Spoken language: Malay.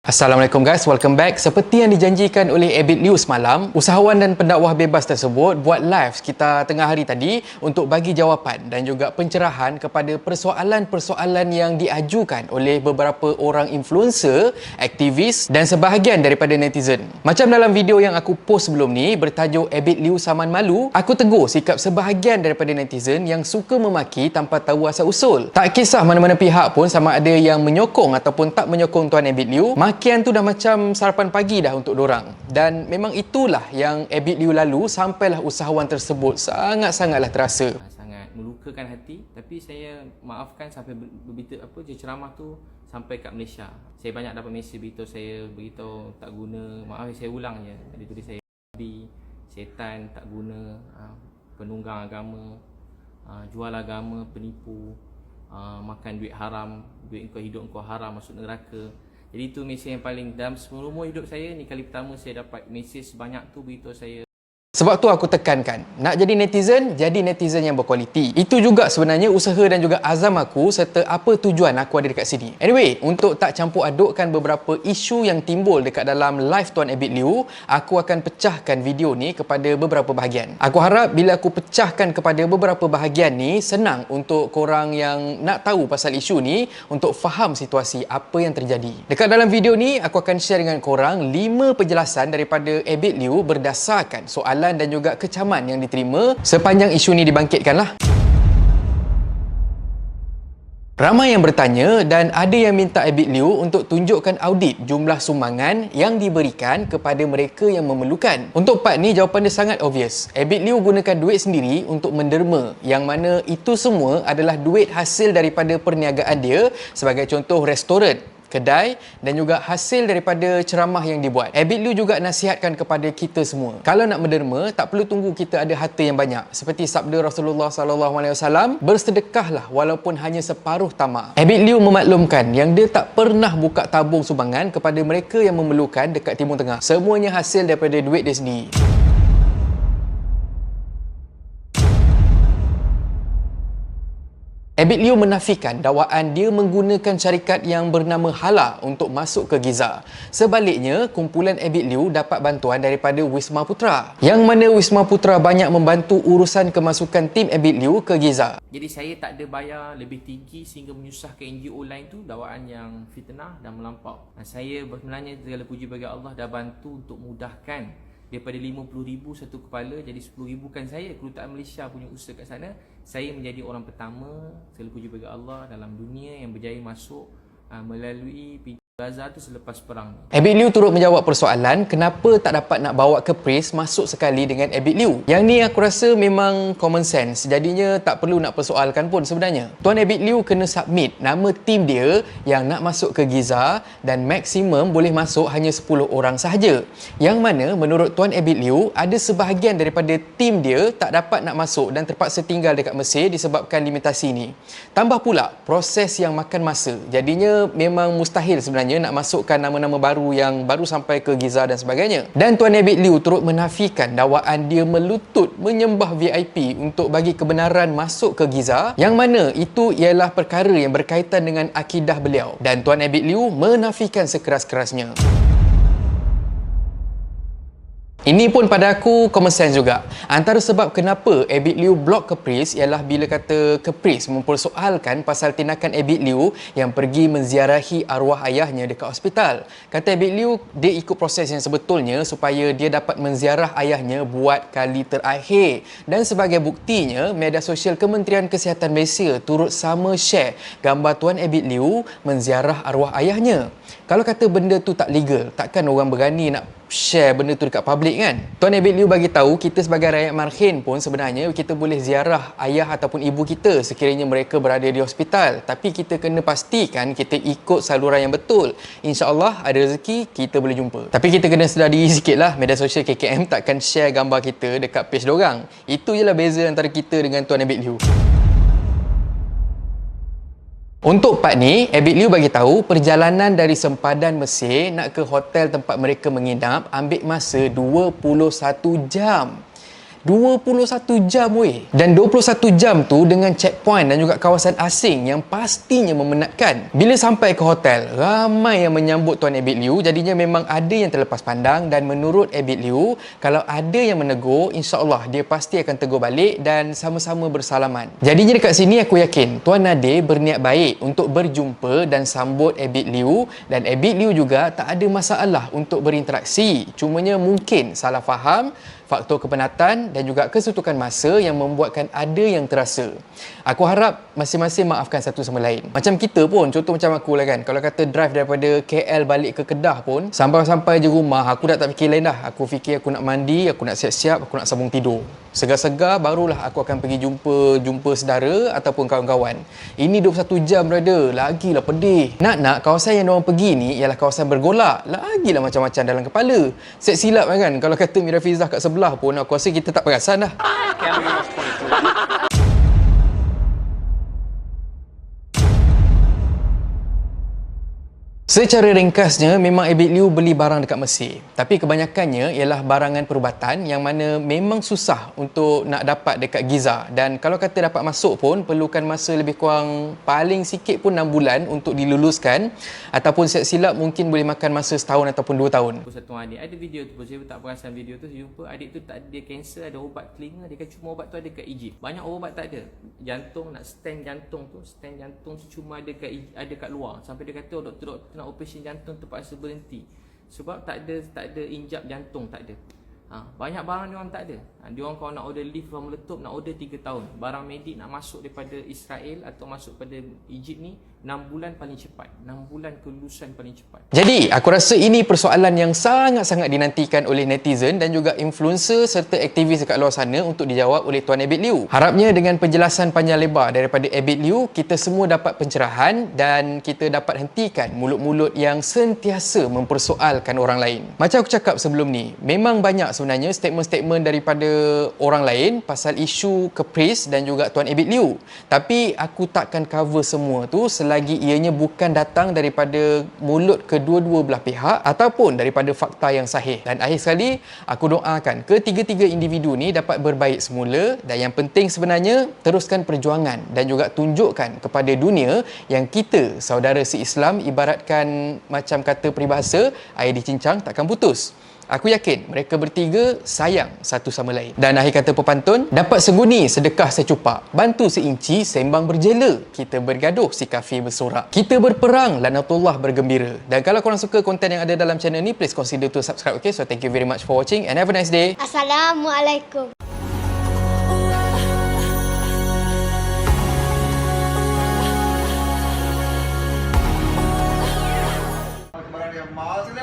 Assalamualaikum guys, welcome back. Seperti yang dijanjikan oleh Abid Liu semalam, usahawan dan pendakwah bebas tersebut buat live sekitar tengah hari tadi untuk bagi jawapan dan juga pencerahan kepada persoalan-persoalan yang diajukan oleh beberapa orang influencer, aktivis dan sebahagian daripada netizen. Macam dalam video yang aku post sebelum ni bertajuk Abid Liu Saman Malu, aku tegur sikap sebahagian daripada netizen yang suka memaki tanpa tahu asal usul. Tak kisah mana-mana pihak pun, sama ada yang menyokong ataupun tak menyokong Tuan Abid Liu, makian tu dah macam sarapan pagi dah untuk dorang. Dan memang itulah yang Abid Liu lalu sampailah usahawan tersebut sangat-sangatlah terasa. Sangat melukakan hati, tapi saya maafkan sampai ceramah tu sampai kat Malaysia. Saya banyak dapat mesej beritahu saya, beritahu tak guna. Maaf, saya ulang je. Tadi tulis saya babi, setan, tak guna, penunggang agama, jual agama, penipu, makan duit haram, duit kau hidup kau haram, masuk neraka. Jadi itu mesej yang paling dalam seumur hidup saya ni, kali pertama saya dapat mesej sebanyak tu beritahu saya. Sebab tu aku tekankan, nak jadi netizen yang berkualiti. Itu juga sebenarnya usaha dan juga azam aku serta apa tujuan aku ada dekat sini. Anyway, untuk tak campur adukkan beberapa isu yang timbul dekat dalam live Tuan Abid Liu, aku akan pecahkan video ni kepada beberapa bahagian. Aku harap bila aku pecahkan kepada beberapa bahagian ni, senang untuk korang yang nak tahu pasal isu ni untuk faham situasi apa yang terjadi. Dekat dalam video ni, aku akan share dengan korang 5 penjelasan daripada Abid Liu berdasarkan soalan dan juga kecaman yang diterima sepanjang isu ni dibangkitkanlah. Ramai yang bertanya dan ada yang minta Abid Liu untuk tunjukkan audit jumlah sumbangan yang diberikan kepada mereka yang memerlukan. Untuk part ni jawapan dia sangat obvious. Abid Liu gunakan duit sendiri untuk menderma, yang mana itu semua adalah duit hasil daripada perniagaan dia, sebagai contoh restoran, kedai dan juga hasil daripada ceramah yang dibuat. Abid Liu juga nasihatkan kepada kita semua, kalau nak menderma tak perlu tunggu kita ada harta yang banyak. Seperti sabda Rasulullah SAW, bersedekahlah walaupun hanya separuh tamak. Abid Liu memaklumkan yang dia tak pernah buka tabung sumbangan kepada mereka yang memerlukan dekat Timur Tengah. Semuanya hasil daripada duit dia sendiri. Abid Liu menafikan dakwaan dia menggunakan syarikat yang bernama Hala untuk masuk ke Giza. Sebaliknya, kumpulan Abid Liu dapat bantuan daripada Wisma Putra, yang mana Wisma Putra banyak membantu urusan kemasukan tim Abid Liu ke Giza. Jadi saya tak ada bayar lebih tinggi sehingga menyusahkan NGO lain tu, dakwaan yang fitnah dan melampau. Saya sebenarnya segala puji bagi Allah dah bantu untuk mudahkan daripada 50,000 satu kepala jadi 10,000. Kan saya, Kedutaan Malaysia punya usaha kat sana, saya menjadi orang pertama, segala puji bagi Allah, dalam dunia yang berjaya masuk melalui pintu Gaza tu selepas perang. Abid Liu turut menjawab persoalan kenapa tak dapat nak bawa ke pres masuk sekali dengan Abid Liu. Yang ni aku rasa memang common sense, jadinya tak perlu nak persoalkan pun sebenarnya. Tuan Abid Liu kena submit nama tim dia yang nak masuk ke Giza dan maksimum boleh masuk hanya 10 orang sahaja. Yang mana menurut Tuan Abid Liu, ada sebahagian daripada tim dia tak dapat nak masuk dan terpaksa tinggal dekat Mesir disebabkan limitasi ni. Tambah pula proses yang makan masa, jadinya memang mustahil sebenarnya nak masukkan nama-nama baru yang baru sampai ke Giza dan sebagainya. Dan Tuan Abid Liu turut menafikan dakwaan dia melutut menyembah VIP untuk bagi kebenaran masuk ke Giza, yang mana itu ialah perkara yang berkaitan dengan akidah beliau. Dan Tuan Abid Liu menafikan sekeras-kerasnya. Ini pun pada aku common sense juga. Antara sebab kenapa Abid Liu blok Kepris ialah bila kata Kepris mempersoalkan pasal tindakan Abid Liu yang pergi menziarahi arwah ayahnya dekat hospital. Kata Abid Liu, dia ikut proses yang sebetulnya supaya dia dapat menziarah ayahnya buat kali terakhir. Dan sebagai buktinya, media sosial Kementerian Kesihatan Malaysia turut sama share gambar Tuan Abid Liu menziarah arwah ayahnya. Kalau kata benda tu tak legal, takkan orang berani nak share benda tu dekat publik kan? Tuan Abid Liu bagi tahu kita sebagai rakyat marhin pun sebenarnya kita boleh ziarah ayah ataupun ibu kita sekiranya mereka berada di hospital, tapi kita kena pastikan kita ikut saluran yang betul. InsyaAllah ada rezeki kita boleh jumpa. Tapi kita kena sedar diri sikit lah, media sosial KKM takkan share gambar kita dekat page dorang. Itu je lah beza antara kita dengan Tuan Abid Liu. Untuk part ni, Abid Liu bagi tahu perjalanan dari sempadan Mesir nak ke hotel tempat mereka menginap ambil masa 21 jam. 21 jam weh. Dan 21 jam tu dengan checkpoint dan juga kawasan asing yang pastinya memenatkan. Bila sampai ke hotel, ramai yang menyambut Tuan Abid Liew. Jadinya memang ada yang terlepas pandang dan menurut Abid Liew, kalau ada yang menegur, insya-Allah dia pasti akan tegur balik dan sama-sama bersalaman. Jadinya dekat sini aku yakin Tuan Nadir berniat baik untuk berjumpa dan sambut Abid Liew, dan Abid Liew juga tak ada masalah untuk berinteraksi. Cumanya mungkin salah faham, faktor kepenatan dan juga kesuntukan masa yang membuatkan ada yang terasa. Aku harap masing-masing maafkan satu sama lain. Macam kita pun, contoh macam aku lah kan, kalau kata drive daripada KL balik ke Kedah pun, sampai-sampai je rumah, aku dah tak fikir lain dah. Aku fikir aku nak mandi, aku nak siap-siap, aku nak sambung tidur. Segar-segar barulah aku akan pergi jumpa saudara ataupun kawan-kawan. Ini 21 jam brother, lagilah pedih. Nak kawasan yang diorang pergi ni ialah kawasan bergolak. Lagilah macam-macam dalam kepala. Set silap kan, kalau kata Mira Fizah kat sebelah pun aku rasa kita tak perasan dah. Secara ringkasnya, memang Abid Liew beli barang dekat Mesir. Tapi kebanyakannya ialah barangan perubatan yang mana memang susah untuk nak dapat dekat Giza. Dan kalau kata dapat masuk pun, perlukan masa lebih kurang paling sikit pun 6 bulan untuk diluluskan. Ataupun silap mungkin boleh makan masa setahun ataupun 2 tahun. Satu adik ada video tu, saya tak perasan video tu, saya jumpa adik tu tak ada kanser, ada ubat telinga, dia kata cuma ubat tu ada kat Egypt. Banyak ubat tak ada. Jantung, nak stand jantung tu cuma ada kat luar. Sampai dia kata doktor nak operasi jantung terpaksa berhenti sebab tak ada injap jantung, tak ada. Banyak barang dia orang tak ada. Dia orang kalau nak order lift from meletup nak order 3 tahun. Barang medik nak masuk daripada Israel atau masuk pada Egypt ni 6 bulan paling cepat. 6 bulan kelulusan paling cepat. Jadi, aku rasa ini persoalan yang sangat-sangat dinantikan oleh netizen dan juga influencer serta aktivis dekat luar sana untuk dijawab oleh Tuan Abid Liew. Harapnya dengan penjelasan panjang lebar daripada Abid Liew, kita semua dapat pencerahan dan kita dapat hentikan mulut-mulut yang sentiasa mempersoalkan orang lain. Macam aku cakap sebelum ni, memang banyak sebenarnya statement-statement daripada orang lain pasal isu Caprice dan juga Tuan Abid Liew. Tapi aku takkan cover semua tu selagi ianya bukan datang daripada mulut kedua-dua belah pihak ataupun daripada fakta yang sahih. Dan akhir sekali, aku doakan ketiga-tiga individu ni dapat berbaik semula, dan yang penting sebenarnya teruskan perjuangan dan juga tunjukkan kepada dunia yang kita saudara se-Islam, ibaratkan macam kata peribahasa, air dicincang takkan putus. Aku yakin mereka bertiga sayang satu sama lain. Dan akhir kata pepantun, dapat seguni sedekah secupak, bantu seinci sembang berjela, kita bergaduh si kafir bersorak, kita berperang lanatullah bergembira. Dan kalau korang suka konten yang ada dalam channel ni, please consider to subscribe. Okay, so thank you very much for watching and have a nice day. Assalamualaikum. Kemarin dia mau sini,